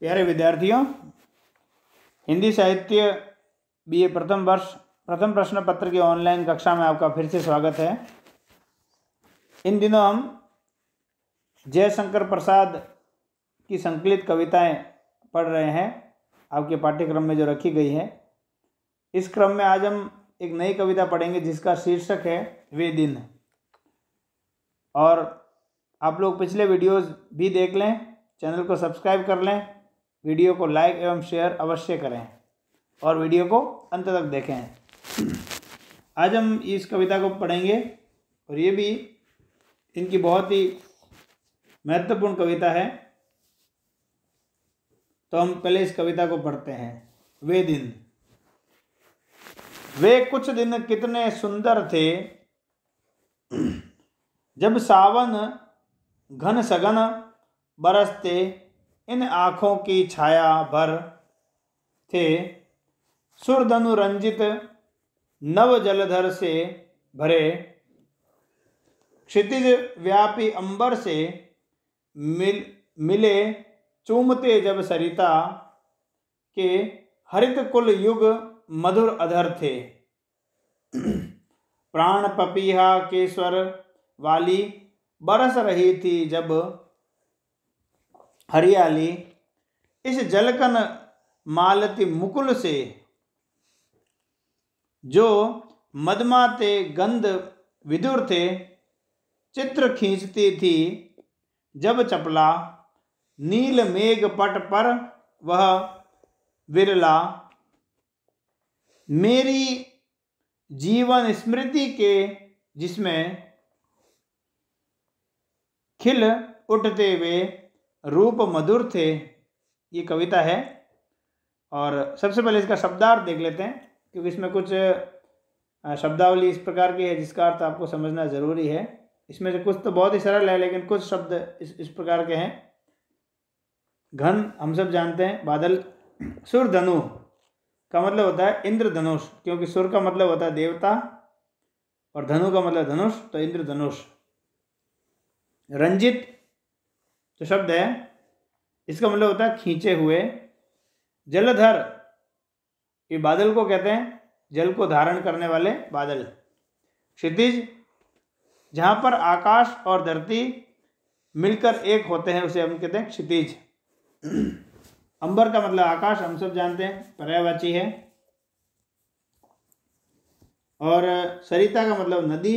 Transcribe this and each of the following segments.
प्यारे विद्यार्थियों, हिंदी साहित्य बीए प्रथम वर्ष प्रथम प्रश्न पत्र की ऑनलाइन कक्षा में आपका फिर से स्वागत है। इन दिनों हम जयशंकर प्रसाद की संकलित कविताएं पढ़ रहे हैं, आपके पाठ्यक्रम में जो रखी गई है। इस क्रम में आज हम एक नई कविता पढ़ेंगे जिसका शीर्षक है वे दिन। और आप लोग पिछले वीडियोस भी देख लें, चैनल को सब्सक्राइब कर लें, वीडियो को लाइक एवं शेयर अवश्य करें और वीडियो को अंत तक देखें। आज हम इस कविता को पढ़ेंगे और ये भी इनकी बहुत ही महत्वपूर्ण कविता है। तो हम पहले इस कविता को पढ़ते हैं। वे दिन। वे कुछ दिन कितने सुंदर थे, जब सावन घन सघन बरसते इन आँखों की छाया भर थे। सुरधनु रंजित नव जलधर से भरे, क्षितिज व्यापी अंबर से मिले चूमते जब सरिता के हरित कुल युग मधुर अधर थे। प्राण पपीहा के स्वर वाली बरस रही थी जब हरियाली, इस जलकन मालती मुकुल से जो मदमाते गंध विदुर थे। चित्र खींचती थी जब चपला नील मेघ पट पर वह विरला, मेरी जीवन स्मृति के जिसमें खिल उठते वे रूप मधुर थे। ये कविता है और सबसे पहले इसका शब्दार्थ देख लेते हैं, क्योंकि इसमें कुछ शब्दावली इस प्रकार की है जिसका अर्थ आपको समझना ज़रूरी है। इसमें से कुछ तो बहुत ही सरल है, लेकिन कुछ शब्द इस प्रकार के हैं। घन हम सब जानते हैं, बादल। सुरधनु का मतलब होता है इंद्रधनुष, क्योंकि सुर का मतलब होता है देवता और धनु का मतलब धनुष, तो इंद्रधनुष। रंजित जो शब्द है इसका मतलब होता है खींचे हुए। जलधर, ये बादल को कहते हैं, जल को धारण करने वाले बादल। क्षितिज, जहाँ पर आकाश और धरती मिलकर एक होते हैं उसे हम कहते हैं क्षितिज। अंबर का मतलब आकाश, हम सब जानते हैं, पर्यायवाची है। और सरिता का मतलब नदी।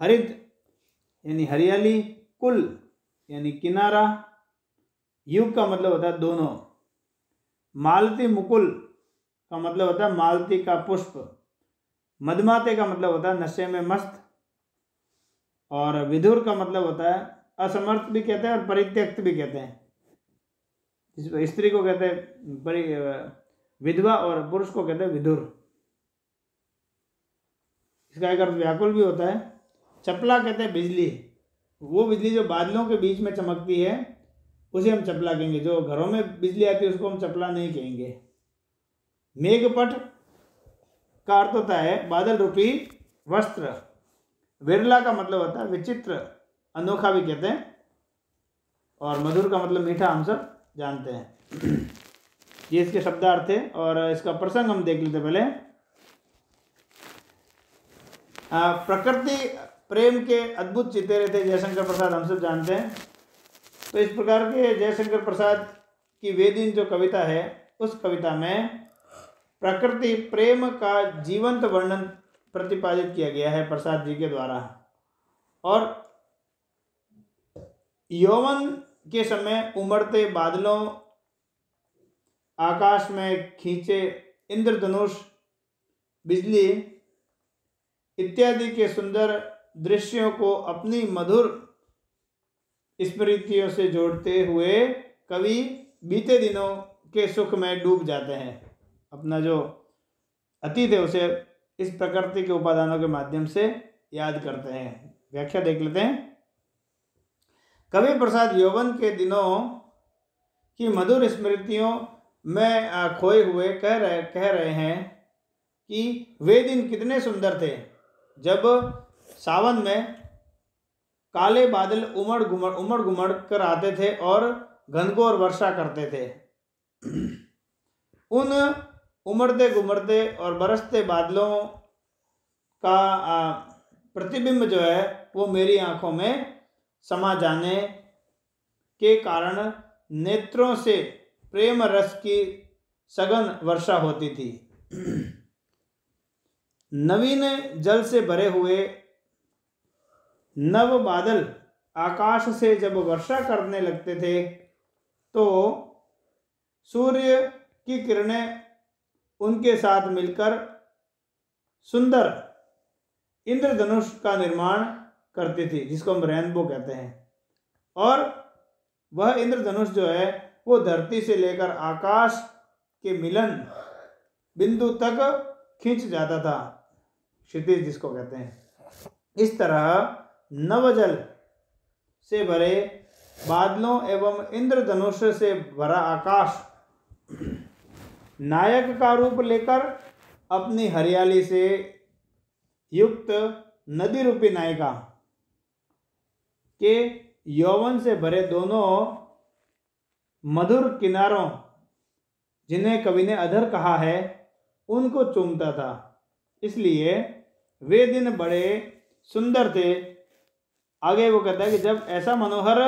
हरित यानी हरियाली, कुल यानी किनारा, युग का मतलब होता है दोनों। मालती मुकुल का मतलब होता है मालती का पुष्प। मदमाते का मतलब होता है नशे में मस्त। और विधुर का मतलब होता है असमर्थ भी कहते हैं और परित्यक्त भी कहते हैं। स्त्री को कहते हैं विधवा और पुरुष को कहते हैं विधुर। इसका एक अर्थ व्याकुल भी होता है। चपला कहते हैं बिजली, वो बिजली जो बादलों के बीच में चमकती है उसे हम चपला कहेंगे। जो घरों में बिजली आती है उसको हम चपला नहीं कहेंगे। मेघपट का अर्थ होता है बादल रूपी वस्त्र। विरला का मतलब होता है विचित्र, अनोखा भी कहते हैं। और मधुर का मतलब मीठा, हम सब जानते हैं। ये इसके शब्दार्थ है और इसका प्रसंग हम देख लेते पहले। प्रकृति प्रेम के अद्भुत चितेरे थे जयशंकर प्रसाद, हम सब जानते हैं। तो इस प्रकार के जयशंकर प्रसाद की वे दिन जो कविता है, उस कविता में प्रकृति प्रेम का जीवंत वर्णन प्रतिपादित किया गया है प्रसाद जी के द्वारा। और यौवन के समय उमड़ते बादलों, आकाश में खींचे इंद्रधनुष, बिजली इत्यादि के सुंदर दृश्यों को अपनी मधुर स्मृतियों से जोड़ते हुए कवि बीते दिनों के सुख में डूब जाते हैं। अपना जो अतीत है उसे इस प्रकृति के उपादानों के माध्यम से याद करते हैं। व्याख्या देख लेते हैं। कवि प्रसाद यौवन के दिनों की मधुर स्मृतियों में खोए हुए कह रहे हैं कि वे दिन कितने सुंदर थे जब सावन में काले बादल उमड़ घुमड़ कर आते थे और घनघोर वर्षा करते थे। उन उमड़ते घुमड़ते और बरसते बादलों का प्रतिबिंब जो है वो मेरी आंखों में समा जाने के कारण नेत्रों से प्रेम रस की सघन वर्षा होती थी। नवीन जल से भरे हुए नव बादल आकाश से जब वर्षा करने लगते थे तो सूर्य की किरणें उनके साथ मिलकर सुंदर इंद्रधनुष का निर्माण करती थी, जिसको हम रेनबो कहते हैं। और वह इंद्रधनुष जो है वो धरती से लेकर आकाश के मिलन बिंदु तक खींच जाता था, क्षितिज जिसको कहते हैं। इस तरह नवजल से भरे बादलों एवं इंद्रधनुष से भरा आकाश नायक का रूप लेकर अपनी हरियाली से युक्त नदी रूपी नायिका के यौवन से भरे दोनों मधुर किनारों, जिन्हें कवि ने अधर कहा है, उनको चूमता था। इसलिए वे दिन बड़े सुंदर थे। आगे वो कहता है कि जब ऐसा मनोहर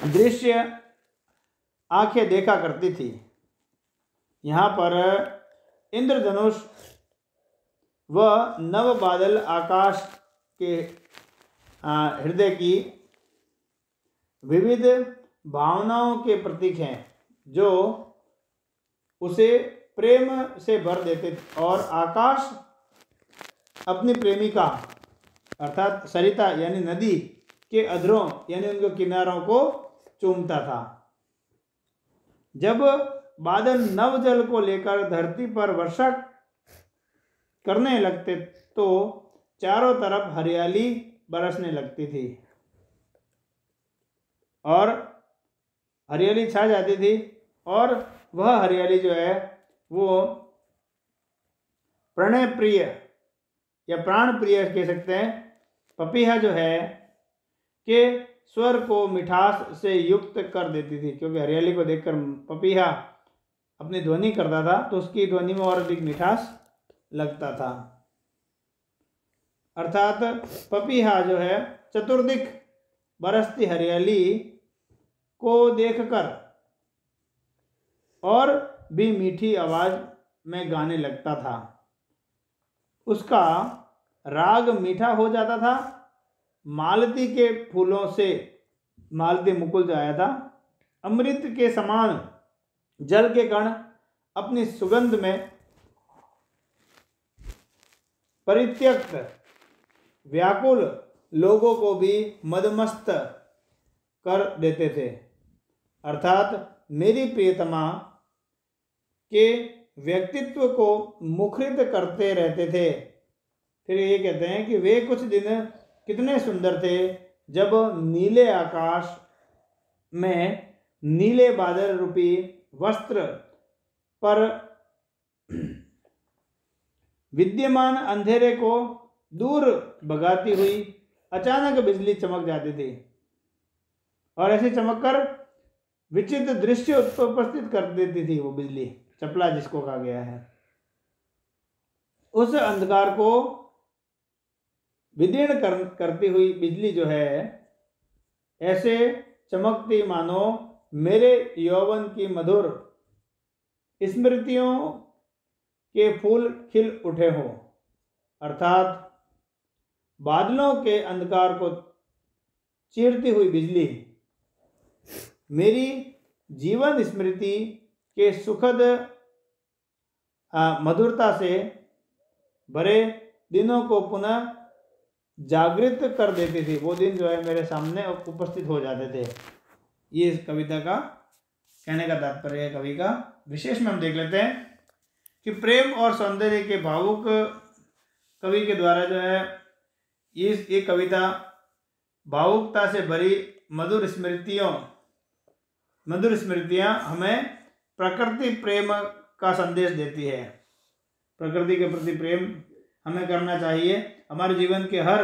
दृश्य आंखें देखा करती थी। यहाँ पर इंद्रधनुष व नव बादल आकाश के हृदय की विविध भावनाओं के प्रतीक हैं, जो उसे प्रेम से भर देते थे। और आकाश अपनी प्रेमिका अर्थात सरिता यानी नदी के अधरों यानी उनके किनारों को चूमता था। जब बादल नव जल को लेकर धरती पर वर्षा करने लगते तो चारों तरफ हरियाली बरसने लगती थी और हरियाली छा जाती थी। और वह हरियाली जो है वो प्रणय प्रिय या प्राण प्रिय कह सकते हैं, पपीहा जो है के स्वर को मिठास से युक्त कर देती थी। क्योंकि हरियाली को देखकर पपीहा अपनी ध्वनि करता था तो उसकी ध्वनि में और अधिक मिठास लगता था। अर्थात पपीहा जो है चतुर्दिक बरसती हरियाली को देखकर और भी मीठी आवाज में गाने लगता था। उसका राग मीठा हो जाता था। मालती के फूलों से, मालती मुकुल जो आया था, अमृत के समान जल के कण अपनी सुगंध में परित्यक्त व्याकुल लोगों को भी मदमस्त कर देते थे। अर्थात मेरी प्रियतमा के व्यक्तित्व को मुखरित करते रहते थे। फिर ये कहते हैं कि वे कुछ दिन कितने सुंदर थे जब नीले आकाश में नीले बादल रूपी वस्त्र पर विद्यमान अंधेरे को दूर भगाती हुई अचानक बिजली चमक जाती थी और ऐसे चमककर विचित्र दृश्य उपस्थित कर देती थी। वो बिजली चपला जिसको कहा गया है, उस अंधकार को विदीर्ण करती हुई बिजली जो है ऐसे चमकती मानो मेरे यौवन की मधुर स्मृतियों के फूल खिल उठे हों। अर्थात बादलों के अंधकार को चीरती हुई बिजली मेरी जीवन स्मृति के सुखद मधुरता से भरे दिनों को पुनः जागृत कर देती थी। वो दिन जो है मेरे सामने उपस्थित हो जाते थे। ये इस कविता का कहने का तात्पर्य है। कवि का विशेष में हम देख लेते हैं कि प्रेम और सौंदर्य के भावुक कवि के द्वारा जो है ये कविता भावुकता से भरी मधुर स्मृतियाँ हमें प्रकृति प्रेम का संदेश देती है। प्रकृति के प्रति प्रेम हमें करना चाहिए। हमारे जीवन के हर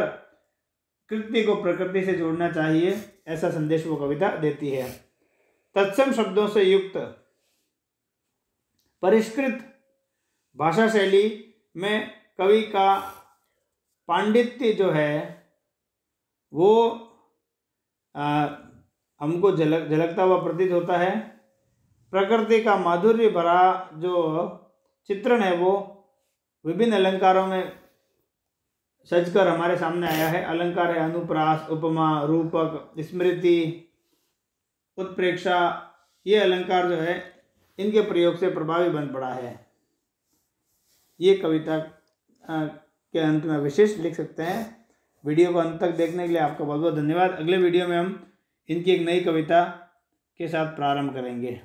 कृत्य को प्रकृति से जोड़ना चाहिए, ऐसा संदेश वो कविता देती है। तत्सम शब्दों से युक्त परिष्कृत भाषा शैली में कवि का पांडित्य जो है वो हमको झलकता हुआ प्रतीत होता है। प्रकृति का माधुर्य भरा जो चित्रण है वो विभिन्न अलंकारों में सजकर हमारे सामने आया है। अलंकार है अनुप्रास, उपमा, रूपक, स्मृति, उत्प्रेक्षा। ये अलंकार जो है इनके प्रयोग से प्रभावी बन पड़ा है। ये कविता के अंत में विशेष लिख सकते हैं। वीडियो को अंत तक देखने के लिए आपका बहुत बहुत धन्यवाद। अगले वीडियो में हम इनकी एक नई कविता के साथ प्रारंभ करेंगे।